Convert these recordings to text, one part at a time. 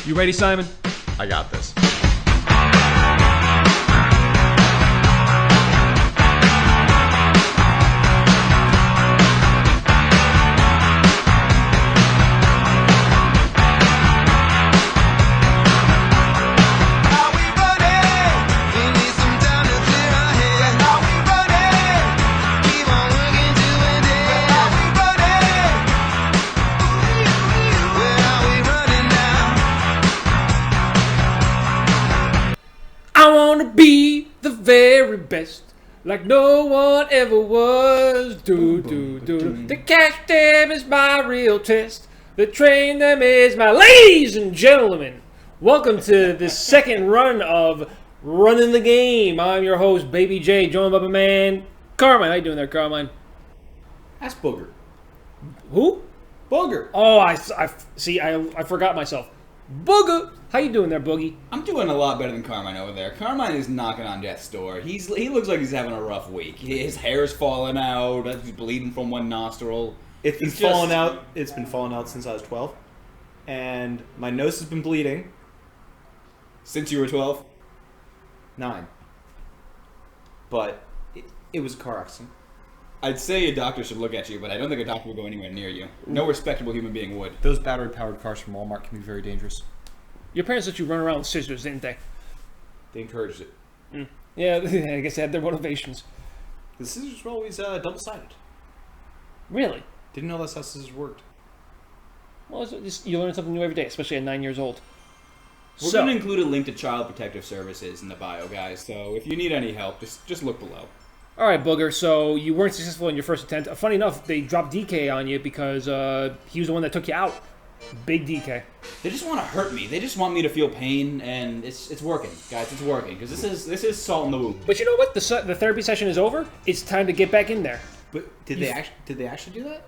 You ready, Simon? I got this. Be the very best, like no one ever was. The cash them is my real test. The train them is my ladies and gentlemen. Welcome to the second run of Running the Game. I'm your host, Baby J, joined by my man Carmine. How you doing there, Carmine? That's Booger. Who? Booger. Oh, I forgot myself. Booger. How you doing there, Boogie? I'm doing a lot better than Carmine over there. Carmine is knocking on death's door. He looks like he's having a rough week. His hair's falling out. He's bleeding from one nostril. It's been falling out. It's been falling out since I was 12, and my nose has been bleeding. Since you were 12? 9. But it was a car accident. I'd say a doctor should look at you, but I don't think a doctor will go anywhere near you. No respectable human being would. Those battery-powered cars from Walmart can be very dangerous. Your parents let you run around with scissors, didn't they? They encouraged it. Yeah, I guess they had their motivations. The scissors were always double-sided. Really? Didn't know that's how scissors worked. Well, you learn something new every day, especially at 9 years old. We're going to include a link to Child Protective Services in the bio, guys, so if you need any help, just look below. All right, Booger, so you weren't successful in your first attempt. Funny enough, they dropped DK on you because he was the one that took you out. Big DK. They just want to hurt me. They just want me to feel pain, and it's working, guys. It's working because this is salt in the wound. But you know what? The therapy session is over. It's time to get back in there. But did they actually do that?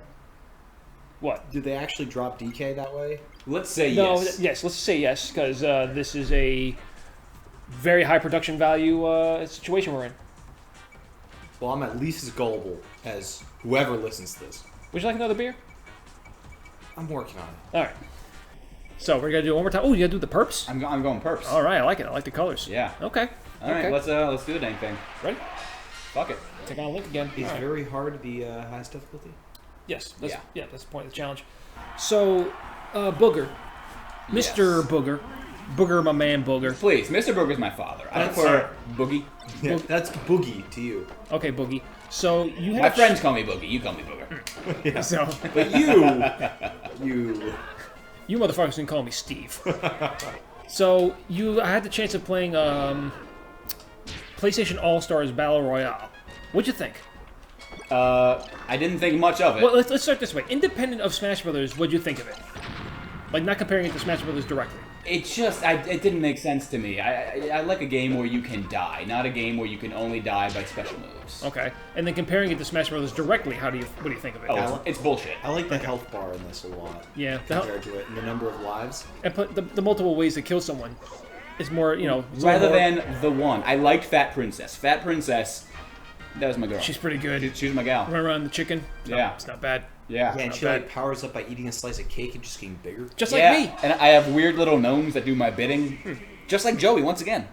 What? Did they actually drop DK that way? Let's say yes. yes. Let's say yes, because this is a very high production value situation we're in. Well, I'm at least as gullible as whoever listens to this. Would you like another beer? I'm working on it. All right. So we're gonna do it one more time. Oh, you gotta do the perps? I'm going perps. All right, I like it. I like the colors. Yeah. Okay. All right, let's do the dang thing. Ready? Fuck it. Take on a link again. Is very hard the highest difficulty? Yes. That's the point of the challenge. So, Booger, Mr. Yes. Booger, my man, Booger. Please, Mr. Booger's my father. I prefer Boogie. Yeah, that's Boogie to you. Okay, Boogie. So you have My friends call me Boogie. You call me Booger. Yeah. So, But you motherfuckers can call me Steve. So I had the chance of playing PlayStation All Stars Battle Royale. What'd you think? I didn't think much of it. Well, let's start this way. Independent of Smash Brothers, what'd you think of it? Like, not comparing it to Smash Brothers directly. It didn't make sense to me. I like a game where you can die, not a game where you can only die by special moves. Okay, and then comparing it to Smash Brothers directly, what do you think of it? Oh, it's bullshit. I like the health bar in this a lot. Yeah, compared to it, and the number of lives. And the multiple ways to kill someone is more, rather than the one. I liked Fat Princess. Fat Princess, that was my girl. She's pretty good. She's my gal. Run around the chicken. Yeah, it's not bad. Yeah. And she powers up by eating a slice of cake and just getting bigger. Just like me. And I have weird little gnomes that do my bidding. Just like Joey, once again.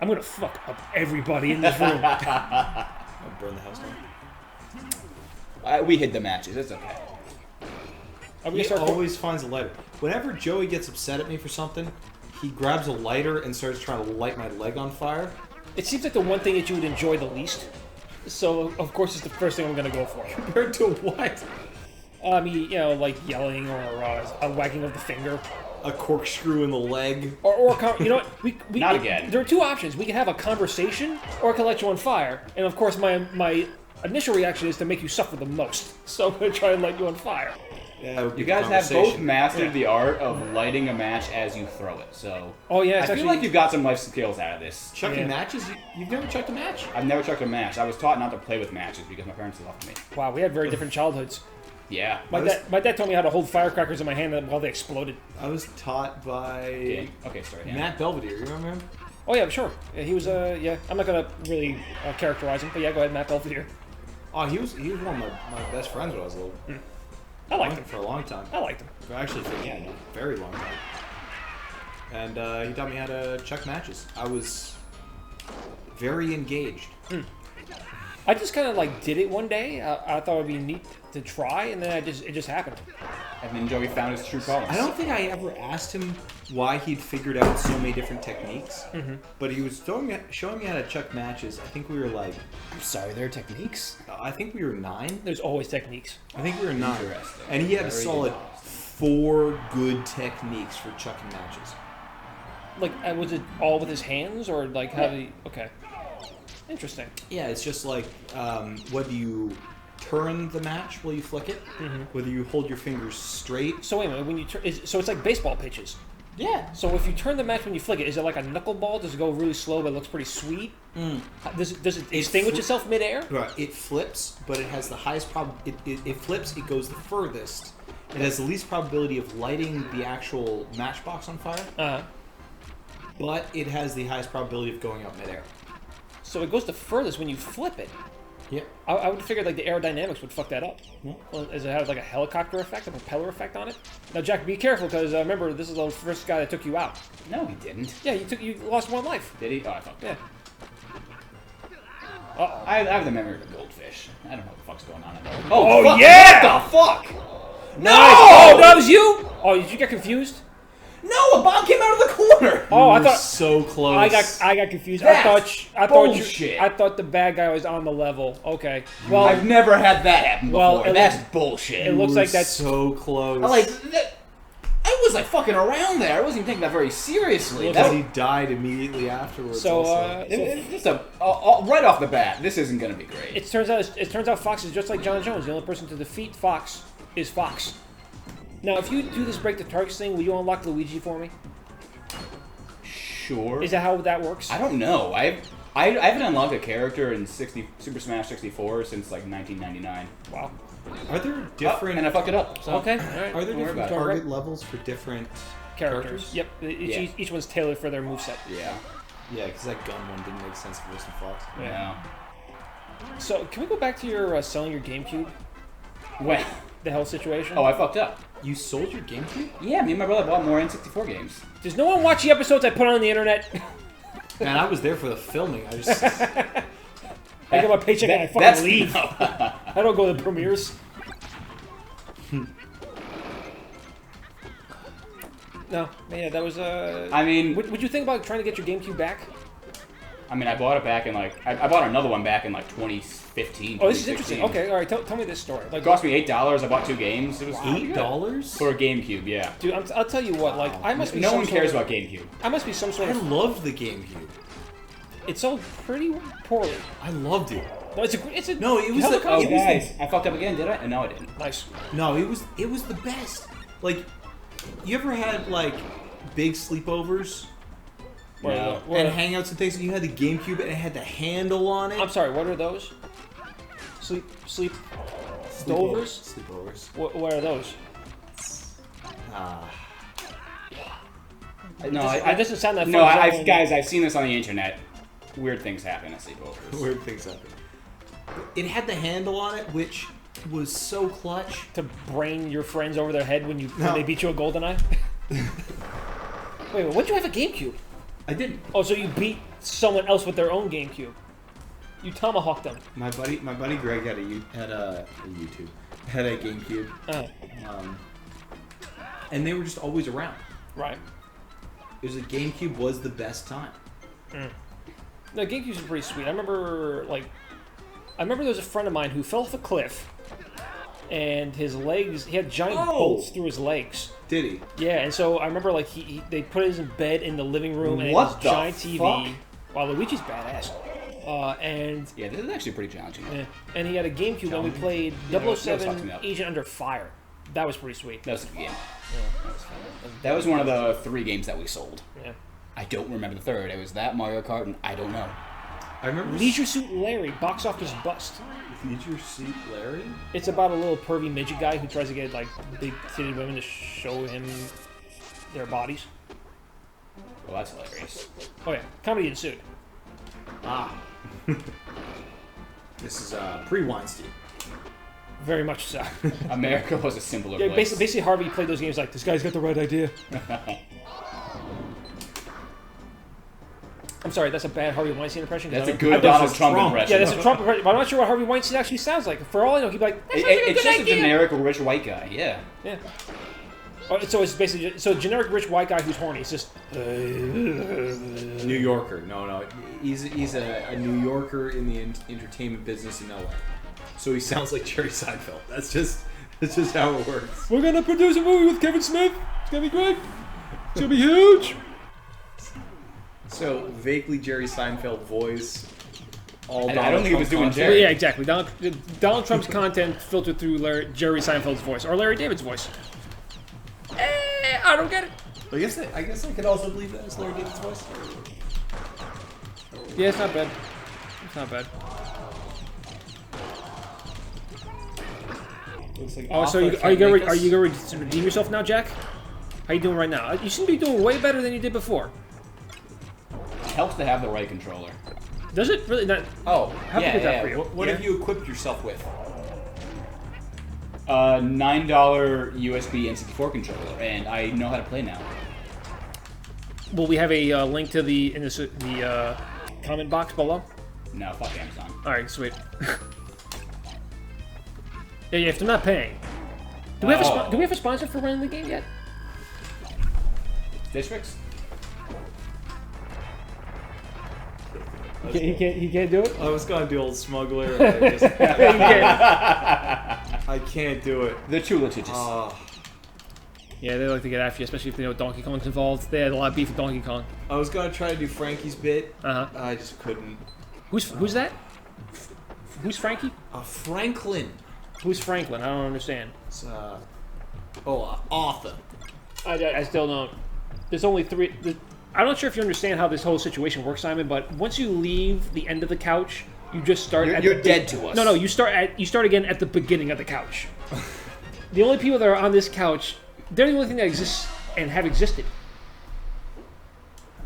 I'm gonna fuck up everybody in this room. I'll burn the house down. We hid the matches. It's okay. He always finds a lighter. Whenever Joey gets upset at me for something, he grabs a lighter and starts trying to light my leg on fire. It seems like the one thing that you would enjoy the least. So, of course, it's the first thing I'm going to go for. Compared to what? Like yelling or a wagging of the finger. A corkscrew in the leg. Or you know what? We Not again. There are two options. We can have a conversation, or I can light you on fire. And, of course, my initial reaction is to make you suffer the most. So I'm going to try and light you on fire. Yeah, you guys have both mastered the art of lighting a match as you throw it, so... Oh, yeah, I feel like you've got some life skills out of this. Chucking matches? You've never chucked a match? I've never chucked a match. I was taught not to play with matches because my parents left me. Wow, we had very different childhoods. Yeah. My dad taught me how to hold firecrackers in my hand while they exploded. I was taught by... Okay, sorry. Yeah. Matt Belvedere, you remember him? Oh, yeah, sure. Yeah, he was, I'm not going to really characterize him, but yeah, go ahead, Matt Belvedere. Oh, he was one of my best friends when I was little. I liked him. For a long time. I liked him. Actually, for a very long time. And he taught me how to check matches. I was very engaged. I just kind of like did it one day. I thought it'd be neat to try, and then it just happened. And then Joey found his true colors. I don't think I ever asked him why he'd figured out so many different techniques, but he was showing me how to check matches. I think we were like, I'm sorry, there are techniques. I think we were 9. There's always techniques. I think we were 9. Interesting. And he had a Very solid good. 4 good techniques for chucking matches. Like, was it all with his hands, or like how did he? Okay, interesting. Yeah, it's just like whether you turn the match while you flick it, whether you hold your fingers straight. So wait a minute, when you turn, so it's like baseball pitches. Yeah. So if you turn the match when you flick it, is it like a knuckleball? Does it go really slow but it looks pretty sweet? Does it extinguish itself midair? Right. It flips, but it has the highest it flips. It goes the furthest. It has the least probability of lighting the actual matchbox on fire. But it has the highest probability of going up midair. So it goes the furthest when you flip it. Yeah. I would figure like the aerodynamics would fuck that up. Yeah. Well, does it have like a helicopter effect, a propeller effect on it? Now, Jack, be careful because remember this is the first guy that took you out. No, he didn't. Yeah, you lost 1 life. Did he? Oh, I fucked Yeah. up. Uh-oh. I have the memory of a goldfish. I don't know what the fuck's going on at all. Oh, fuck. yeah! What the fuck? No! Oh, that was you? Oh, did you get confused? No, a bomb came out of the corner! Oh, I We were thought so close. I got confused. That's bullshit. I thought the bad guy was on the level. Okay. Well, I've never had that happen before. Well, That's bullshit. it looks We were like that's so close. I was like fucking around there. I wasn't even taking that very seriously. Looks That Because he died immediately afterwards. so. also. Just right off the bat, this isn't gonna be great. It turns out Fox is just like John Jones. The only person to defeat Fox is Fox. Now, if you do this break the targets thing, will you unlock Luigi for me? Sure. Is that how that works? I don't know. I haven't unlocked a character in Super Smash 64 since like 1999. Wow. Are there different? And I fucked it up. So. Okay. All right. Are there Don't worry different about it. target levels for different Characters. Yep. Each one's tailored for their moveset. Yeah. Yeah, because that gun one didn't make sense for Wilson Fox. Yeah. So, can we go back to your selling your GameCube? When? The hell situation? Oh, I fucked up. You sold your GameCube? Yeah, me and my brother bought more N64 games. Does no one watch the episodes I put on the internet? Man, I was there for the filming. I just I get my paycheck and I fucking leave. No. I don't go to the premieres. No, man, yeah, that was I mean, What'd you think about trying to get your GameCube back? I bought it back in like I bought another one back in like 2015. Oh, this is 2016. interesting. Okay, all right, tell me this story. Like, It cost me $8. I bought 2 games. It was $8 for a GameCube. Yeah. dude, I'll tell you what. Like, I must be. No some one sort cares of- about GameCube. I must be some sort I of. loved the GameCube. It sold pretty poorly. I loved it. No, it's a. No, it was hell of a the- console. it was the- Guys, I fucked up again, did I? No, I didn't. Nice. No, it was the best. Like, you ever had like big sleepovers No. and hangouts and things, and you had the GameCube and it had the handle on it? I'm sorry. What are those? Sleep Stovers? Sleepovers. What are those? No, It doesn't sound that fun. No, It's not guys, I've seen this on the internet. Weird things happen at sleepovers. Weird things happen. It had the handle on it, which was so clutch. to brain your friends over their head when No. they beat you a GoldenEye. Wait, when did you have a GameCube? I didn't. Oh, so you beat someone else with their own GameCube. You tomahawked them. My buddy Greg had a GameCube, and they were just always around. Right. It was a GameCube was the best time. No, GameCubes are pretty sweet. I remember there was a friend of mine who fell off a cliff, and his legs, he had giant bolts through his legs. Did he? Yeah, and so I remember like they put his in bed in the living room and What his the giant TV. fuck? Wow, Luigi's badass. And Yeah, this is actually pretty challenging. and he had a GameCube and we played Yeah, that was 007 fucking up. Agent Under Fire. That was pretty sweet. That was a good game. That was one of the 3 games that we sold. Yeah. I don't remember the third. It was that, Mario Kart, and I don't know. I remember Leisure Suit Larry, box office bust. Leisure Suit Larry. It's about a little pervy midget guy who tries to get like big titted women to show him their bodies. Well, that's hilarious. Oh yeah, comedy ensued. This is pre-Weinstein. Very much so. America was a simpler Yeah, place. basically, Harvey played those games like, this guy's got the right idea. I'm sorry, that's a bad Harvey Weinstein impression. That's a I good Donald Trump strong. impression. Yeah, that's a Trump impression. But I'm not sure what Harvey Weinstein actually sounds like. For all I know, he'd be like, that sounds like a It's good just idea. a generic rich white guy, yeah. Yeah. So it's basically a generic rich white guy who's horny. It's just New Yorker. No. He's a New Yorker in the entertainment business in LA. So he sounds like Jerry Seinfeld. That's just how it works. we're gonna produce a movie with Kevin Smith. It's gonna be great. It's gonna be huge. So vaguely Jerry Seinfeld voice. All I don't think he was doing Yeah, Jerry. exactly. Donald Trump's content filtered through Jerry Seinfeld's voice or Larry David's voice. I don't get it. I guess I could also believe that as Larry David's voice. Yeah, it's not bad. It's not bad. Like Oh, so are you gonna redeem yourself now, Jack? How you doing right now? You seem to be doing way better than you did before. It helps to have the right controller. Does it really not? Oh, How big is that for you? What have you equipped yourself with? $9 USB N64 controller, and I know how to play now. Will we have a link to the comment box below? No, fuck Amazon. All right, sweet. Yeah, if they're not paying. Do we have a sponsor for running the game yet? Districts? He can't do it. I was gonna do old smuggler. And I can't do it. The too litigious. Yeah, they like to get after you, especially if they know Donkey Kong's involved. They had a lot of beef with Donkey Kong. I was gonna try to do Frankie's bit. Uh-huh. I just couldn't. Who's that? Who's Frankie? Franklin. Who's Franklin? I don't understand. It's Arthur. I still don't. There's only three. I'm not sure if you understand how this whole situation works, Simon. But once you leave the end of the couch, you just start. You're dead to us. No, you start again at the beginning of the couch. The only people that are on this couch, they're the only thing that exists and have existed.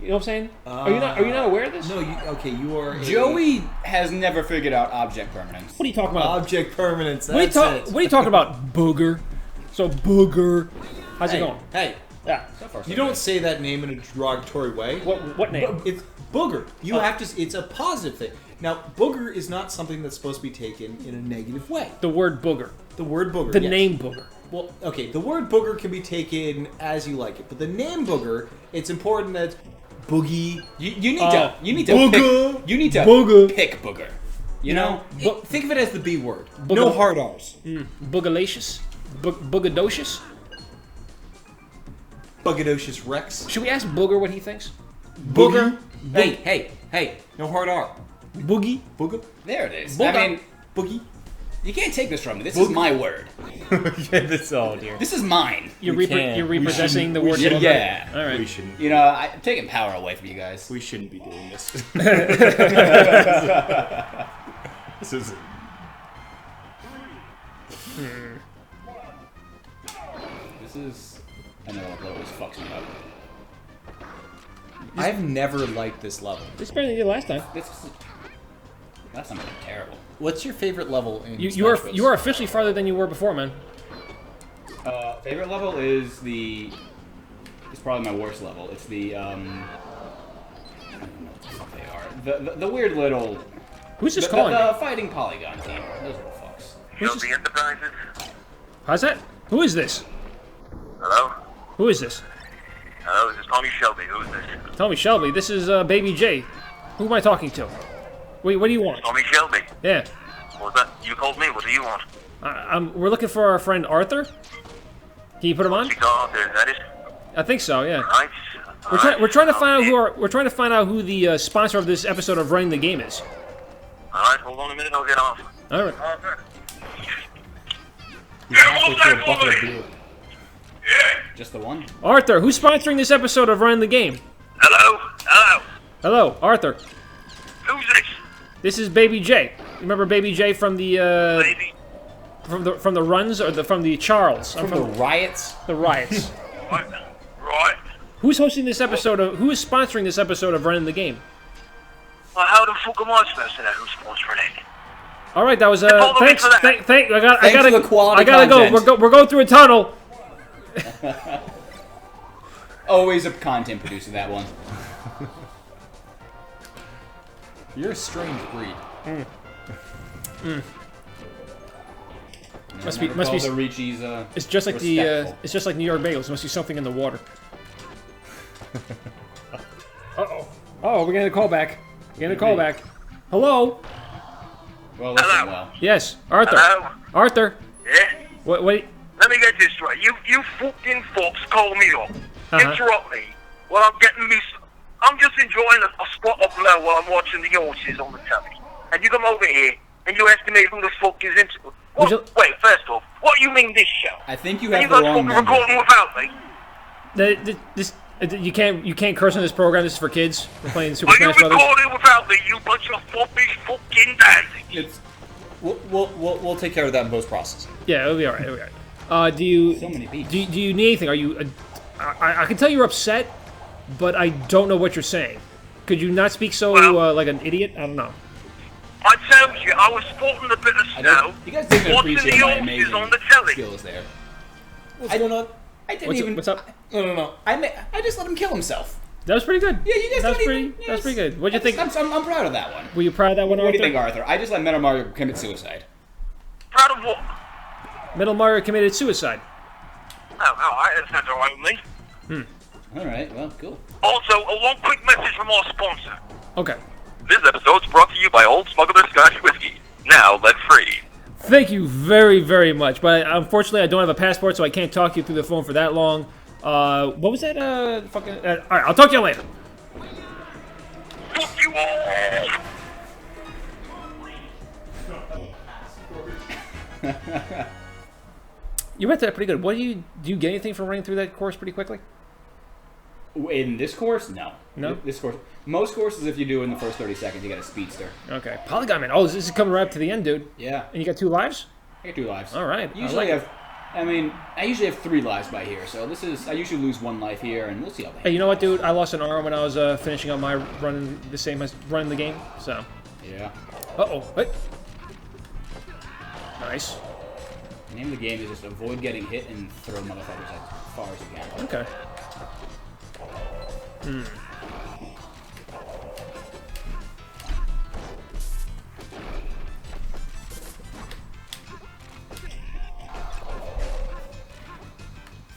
You know what I'm saying? Are you not aware of this? No, you are. Joey has never figured out object permanence. What are you talking about? Object permanence. What are you talking about, Booger? So Booger, how's it going? Hey, Yeah. you don't say that name in a derogatory way. What name? It's Booger. You have to. It's a positive thing. Now, Booger is not something that's supposed to be taken in a negative way. The word Booger. The word Booger. The yes. name Booger. Well, okay. The word Booger can be taken as you like it, but the name Booger, it's important that Boogie. You need to Booger. pick. You need to Booger. pick Booger. You know? Think of it as the B word. Booger. No hard R's. Boogalacious? Boogadocious? Bugadocious Rex. Should we ask Booger what he thinks? Booger. Hey. No hard R. Boogie? Booger. There it is. Booger. I mean, Boogie. you can't take this from me. This is my word. Yeah, that's all, dear. This is mine. You're We can't. you're We repossessing the shouldn't. word We Booger? Yeah. All right. We shouldn't. You know, I'm taking power away from you guys. We shouldn't be doing this. This is. This is another one that always fucks me up. I've never liked this level. This is better than you did last time. That's not terrible. What's your favorite level in You Smash Bros? are officially farther than you were before, man. Favorite level is it's probably my worst level. It's the I don't know what the fuck they are. The weird little Who's just calling the me? fighting polygon team. Those little fucks. Who's Shelby Enterprises. How's that? Who is this? Hello? Who is this? Hello, this is Tommy Shelby. Who's this? Tell me, Shelby. This is Baby J. Who am I talking to? Wait, what do you want? Tommy Shelby. Yeah. What was that? You called me. What do you want? We're looking for our friend Arthur. Can you put him on? She called. Is that it? I think so. Yeah. Right. We're trying to find out we're trying to find out who the sponsor of this episode of Running the Game is. All right. Hold on a minute. I'll get off. All right. He's halfway through a bucket of beer. Just the one? Arthur, who's sponsoring this episode of Running the Game? Hello? Hello? Hello, Arthur. Who's this? This is Baby J. Remember Baby J from the Baby? from the runs or from the Charles? From the riots? the riots. What? Right. Who's hosting this episode of? Who is sponsoring this episode of Running the Game? Well, how the fuck am I supposed to know who's sponsoring it? All right, that was follow me thanks. for that. I Thanks gotta for the quality I gotta content. go. We're going through a tunnel. Always a content producer, that one. You're a strange breed. Must be the Ricci's, It's just like respectful. it's just like New York bagels. Must be something in the water. Uh-oh. Oh, we're getting a call back. Getting a call back. Hello? Well, listen, Hello. well. Yes, Arthur. Hello? Arthur. Yeah? Wait. Let me get this right. You fucking folks call me up. Uh-huh. Interrupt me while I'm getting me... I'm just enjoying a spot up low while I'm watching the horses on the telly. And you come over here and you estimate who the fuck is into... What? Wait, first off, what do you mean this show? I think you Are have you the guys wrong fucking number. recording without me? You can't curse on this program. This is for kids. We're playing Super Are you Smash Brothers. recording without me, you bunch of foppish fucking dandies? We'll take care of that in post process. Yeah, it'll be all right. It'll be all right. Do you So many beats. do you need anything? Are you? I can tell you're upset, but I don't know what you're saying. Could you not speak so Well- like an idiot? I don't know. I told you, I was sporting a bit of I snow, don't, you guys didn't watching appreciate the my horses amazing on the telly. skills there. What's going on? I didn't What's, even. what's up? No. I just let him kill himself. That was pretty good. Yeah, you guys That's don't pretty. even. Yes. That's pretty good. What'd you think? I'm proud of that one. Were you proud of that one, What Arthur? do you think, Arthur? I just let Metal Mario commit suicide. Proud of what? Metal Mario committed suicide. Oh, alright, that sounds alright with me. All right. Well, cool. Also, a one quick message from our sponsor. Okay. This episode's brought to you by Old Smuggler Scotch Whiskey. Now lead-free. Thank you very, very much. But unfortunately, I don't have a passport, so I can't talk to you through the phone for that long. What was that? Fucking. All right, I'll talk to you later. Fuck you all! You went that pretty good. What do you get anything from running through that course pretty quickly? In this course, no. No? This course. Most courses, if you do in the first 30 seconds, you get a speedster. Okay. Polygon Man. Oh, this is coming right up to the end, dude. Yeah. And you got 2 lives? I get 2 lives. All right. Usually I like I usually have 3 lives by here, so I usually lose 1 life here, and we'll see how that. Hey, you know what, dude? I lost an arm when I was finishing up my running the game. So. Yeah. Uh-oh. Wait. Nice. The name of the game is just avoid getting hit and throw motherfuckers as far as you can. Okay.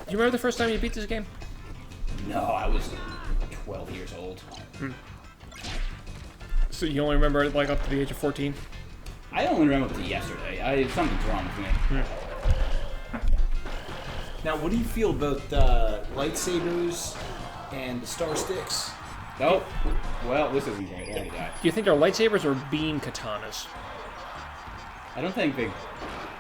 Do you remember the first time you beat this game? No, I was 12 years old. So you only remember it like up to the age of 14? I only remember up to yesterday. Something's wrong with me. Now, what do you feel about lightsabers and the star sticks? Oh, well, this isn't great. I already died. Do you think they're lightsabers or beam katanas? I don't think they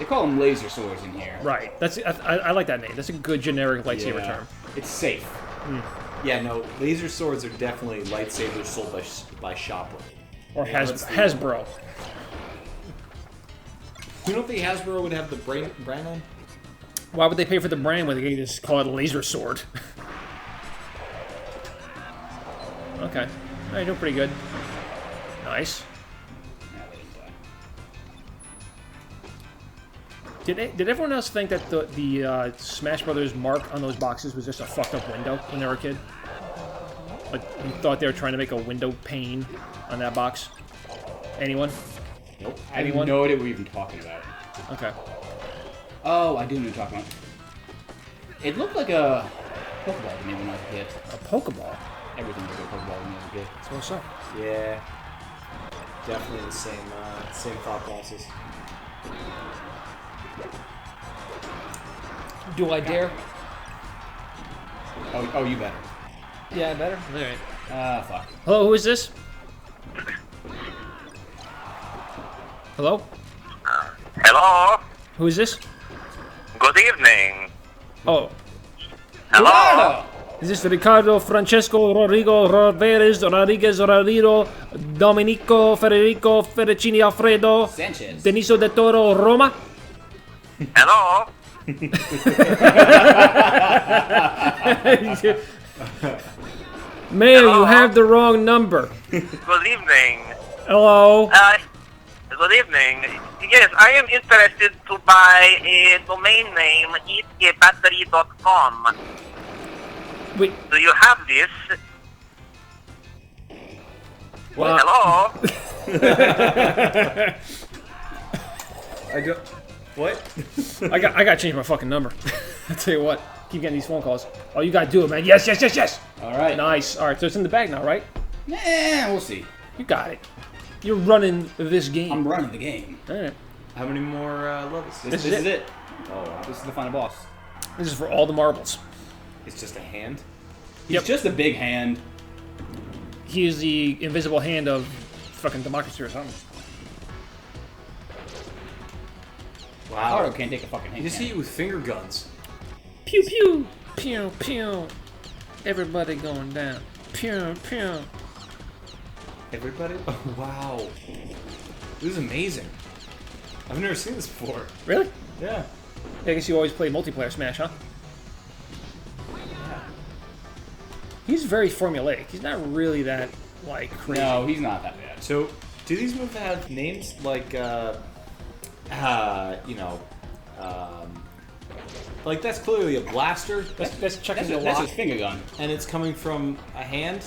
call them laser swords in here. Right. I like that name. That's a good generic lightsaber Yeah. term. It's safe. Yeah, no, laser swords are definitely lightsabers sold by Shopper. Or Yeah, that's the- Hasbro. You don't think Hasbro would have the brand on? Why would they pay for the brand when they can just call it a laser sword? Okay. All right, doing pretty good. Nice. No, they didn't die. Did everyone else think that the Smash Brothers mark on those boxes was just a fucked up window when they were a kid? Like, you thought they were trying to make a window pane on that box? Anyone? Nope. I Anyone? have no idea what we're even talking about. Okay. Oh, I do know what you're talking about. It looked like a Pokeball to me when I was a kid. A Pokeball? Everything looked like a Pokeball when I was a kid. So what's up? Yeah, definitely the same thought process. Do I dare? Oh, you better. Yeah, better. All right. Fuck. Hello, who is this? Hello? Hello? Who is this? Good evening. Oh, Hello? is this Ricardo, Francesco, Rodrigo, Rodriguez, Rodrigo, Domenico, Federico, Federici, Alfredo, Sanchez. Deniso de Toro, Roma? Hello? Mayor, you have the wrong number. Good evening. Hello? Good evening. Yes, I am interested to buy a domain name, eatabattery.com. Wait. Do you have this? Well, Hello? I don't. What? I gotta change my fucking number. I'll tell you what. Keep getting these phone calls. Oh, you gotta do it, man. Yes, yes, yes, yes. All right. Nice. All right, so it's in the bag now, right? Yeah, we'll see. You got it. You're running this game. I'm running the game. All right. How many more levels? This is it. Oh, this is the final boss. This is for all the marbles. It's just a hand. He's just a big hand. He is the invisible hand of fucking democracy or something. Wow. Auto can't take a fucking hand. You just hit you with finger guns. Pew pew. Pew pew. Everybody going down. Pew pew. Everybody? Oh, wow. This is amazing. I've never seen this before. Really? Yeah. I guess you always play multiplayer Smash, huh? Yeah. He's very formulaic. He's not really that, like, crazy. No, he's not that bad. So, do these moves have names like, like that's clearly a blaster. That's checking the That's lock. his finger gun. And it's coming from a hand.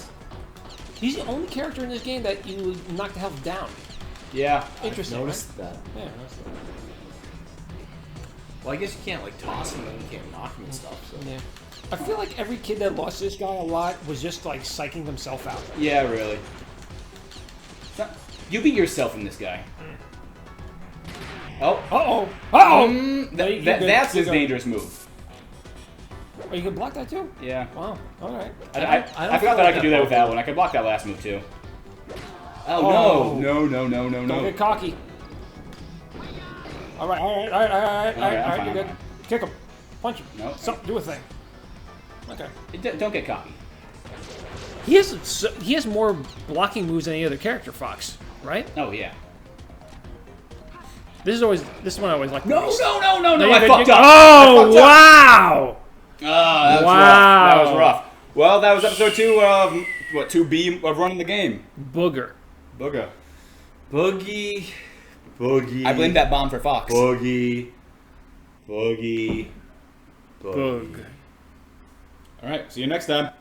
He's the only character in this game that you knock the health down. Yeah. Interesting, Noticed right? that. Yeah, that's Well, I guess you can't like toss him and you can't knock him and stuff. So. yeah. I feel like every kid that lost this guy a lot was just, like, psyching themselves out. Yeah, really. You beat yourself in this guy. Oh. Uh-oh. Uh-oh! That's his dangerous move. Oh, you can block that, too? Yeah. Wow. All right. I forgot that I could do that with that one. I could block that last move, too. Oh, no. No. Don't get cocky. All right, you're good. Kick him. Punch him. No. Do a thing. Okay. Don't get cocky. He has more blocking moves than any other character, Fox, right? Oh, yeah. This one I always like. No, I you're fucked good. up. Oh, wow! That was rough. That was rough. Well, that was episode 2 of, 2B of Running the Game. Booger. Booger. Boogie. I blamed that bomb for Fox. Boogie. Boog. Alright, see you next time.